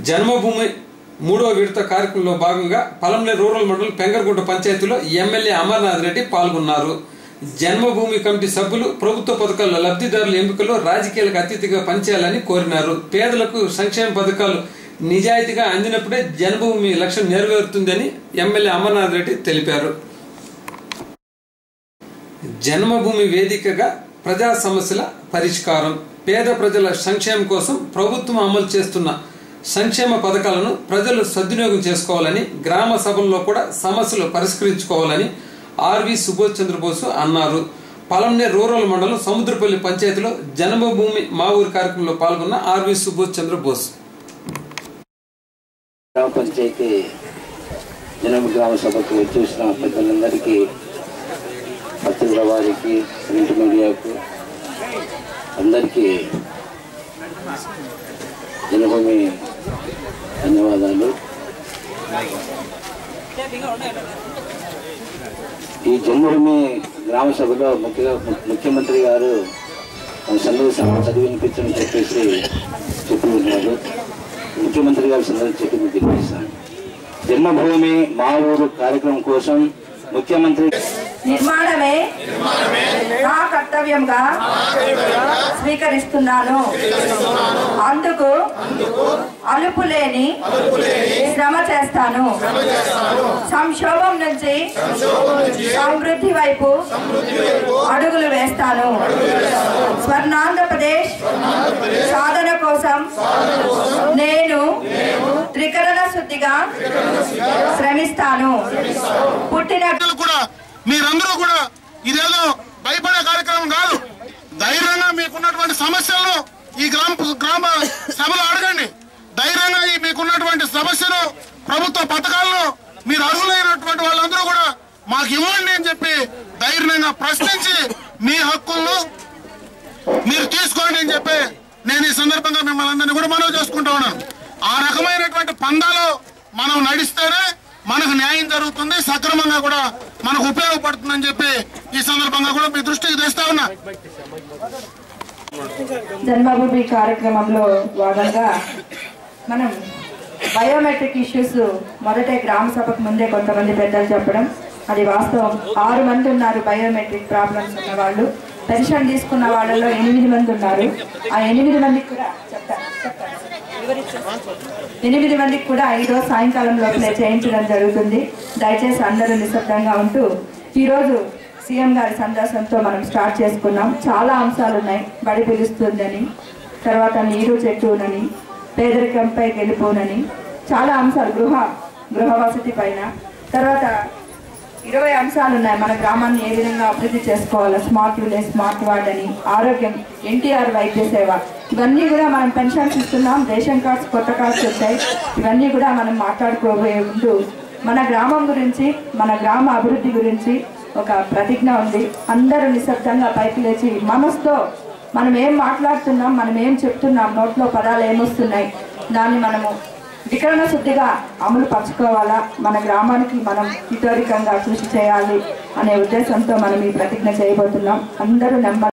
జన్మభూమి మూడో విడత కార్యక్రమంలో భాగంగా పలంనేరు రూరల్ మండలం పెంగర్గుంట పంచాయతీలో ఎమ్మెల్యే అమర్నాథ్ రెడ్డి పాల్గొన్నారు. జన్మభూమి కమిటీ సభ్యులు ప్రభుత్వ పథకాల లబ్ధిదారుల ఎంపికలో రాజకీయాలకు అతీతంగా పనిచేయాలని కోరినారు. పేదలకు సంక్షేమ పథకాలు నిజాయితీగా అందినప్పుడే జన్మభూమి లక్ష్యం నెరవేరుతుందని ఎమ్మెల్యే అమర్నాథ్ రెడ్డి తెలిపారు. జన్మభూమి వేదికగా ప్రజా సమస్యల పరిష్కారం, పేద ప్రజల సంక్షేమం కోసం ప్రభుత్వం అమలు చేస్తున్న సంక్షేమ పథకాలను ప్రజలు సద్వినియోగం చేసుకోవాలని, గ్రామ సభల్లో కూడా సమస్యలు పరిష్కరించుకోవాలని ఆర్వి సుభాష్ చంద్రబోస్ అన్నారు. పలంనేరు రూరల్ మండలం సముద్రపల్లి పంచాయతీలో జన్మభూమి మా ఊరి కార్యక్రమంలో పాల్గొన్న ఆర్వి సుభాష్ చంద్రబోస్ గ్రామ పంచాయతీ గ్రామ సభకు చూసిన పెద్దలందరికీ, పత్రికల వారికి, ప్రింట్ మీడియాకు అందరికీ జన్మభూమి ధన్యవాదాలు. ఈ జన్మభూమి గ్రామ సభలో ముఖ్యమంత్రి గారు సందేశం చదివి వినిపించని చెప్పేసి చెప్పి ఉన్నారు. ముఖ్యమంత్రి గారి సందేశం చెప్పి మీకు వినిపిస్తాను. జన్మభూమి మా ఊరు కార్యక్రమం కోసం ముఖ్యమంత్రి నిర్మాణమే నా కర్తవ్యంగా స్వీకరిస్తున్నాను. అందుకు అలుపులేని శ్రమ చేస్తాను. సంక్షోభం నుంచి సమృద్ధి వైపు అడుగులు వేస్తాను. స్వర్ణాంధ్రప్రదేశ్ సాధన కోసం నేను త్రికరణ శుద్ధిగా శ్రమిస్తాను. పుట్టిన మీరందరూ కూడా ఇదేదో భయపడే కార్యక్రమం కాదు. ధైర్యంగా మీకున్నటువంటి సమస్యలను ఈ గ్రామ సభలో అడగండి. ధైర్యంగా మీకున్నటువంటి సమస్యలు, ప్రభుత్వ పథకాలను మీరు అర్హులైనటువంటి వాళ్ళందరూ కూడా మాకు ఇవ్వండి అని చెప్పి ధైర్యంగా ప్రశ్నించి మీ హక్కులను మీరు తీసుకోండి అని చెప్పి నేను ఈ సందర్భంగా మిమ్మల్ని అందరినీ కూడా మనవి చేసుకుంటా ఉన్నాను. ఆ రకమైనటువంటి పందాలు మనం నడిస్తేనే మనకు న్యాయం జరుగుతుంది, సక్రమంగా కూడా మనకు ఉపయోగపడుతుందని చెప్పి ఈ సందర్భంగా కూడా మీ దృష్టికి తెస్తా ఉన్నా. జన్మభూమి కార్యక్రమంలో భాగంగా మనం బయోమెట్రిక్ ఇష్యూస్ మొదటే గ్రామ సభకు ముందే కొంతమంది పెద్దలు చెప్పడం అది వాస్తవం. 6 మంది ఉన్నారు బయోమెట్రిక్ ప్రాబ్లమ్స్ ఉన్న వాళ్ళు. పెన్షన్ తీసుకున్న వాళ్ళలో 8 మంది ఉన్నారు. ఆ 8 మందికి కూడా 8 మందికి కూడా 5 రోజు సాయంకాలం లోపలే చేయించడం జరుగుతుంది. దయచేసి అందరూ నిశ్శబ్దంగా ఉంటూ ఈరోజు సీఎం గారి సందేశంతో మనం స్టార్ట్ చేసుకున్నాం. చాలా అంశాలు ఉన్నాయి. బడి పిలుస్తుందని, తర్వాత నీరు చెట్టునని, పేదరికంపై గెలుపునని, చాలా అంశాలు, గృహ వసతి పైన, తర్వాత 20 అంశాలు ఉన్నాయి. మన గ్రామాన్ని ఏ విధంగా అభివృద్ధి చేసుకోవాలి, స్మార్ట్ విలేజ్, స్మార్ట్ వార్డ్ అని, ఆరోగ్యం, ఎన్టీఆర్ వైద్య సేవ, ఇవన్నీ కూడా మనం పెన్షన్స్ ఇస్తున్నాం. రేషన్ కార్డ్స్, కొత్త కార్డ్స్ వచ్చాయి. ఇవన్నీ కూడా మనం మాట్లాడుకోబోయే ముందు మన గ్రామం గురించి, మన గ్రామ అభివృద్ధి గురించి ఒక ప్రతిజ్ఞ ఉంది. అందరూ నిశ్శబ్దంగా పైకి లేచి మనసుతో మనం ఏం మాట్లాడుతున్నాం, మనం ఏం చెప్తున్నాం, నోట్లో పదాలు ఏమొస్తున్నాయి, దాన్ని మనము వికరణ శుద్ధిగా అమలు పరచుకోవాలా, మన గ్రామానికి మనం హితోరికంగా కృషి చేయాలి అనే ఉద్దేశంతో మనం ఈ ప్రతిజ్ఞ చేయబోతున్నాం. అందరూ నెమ్మది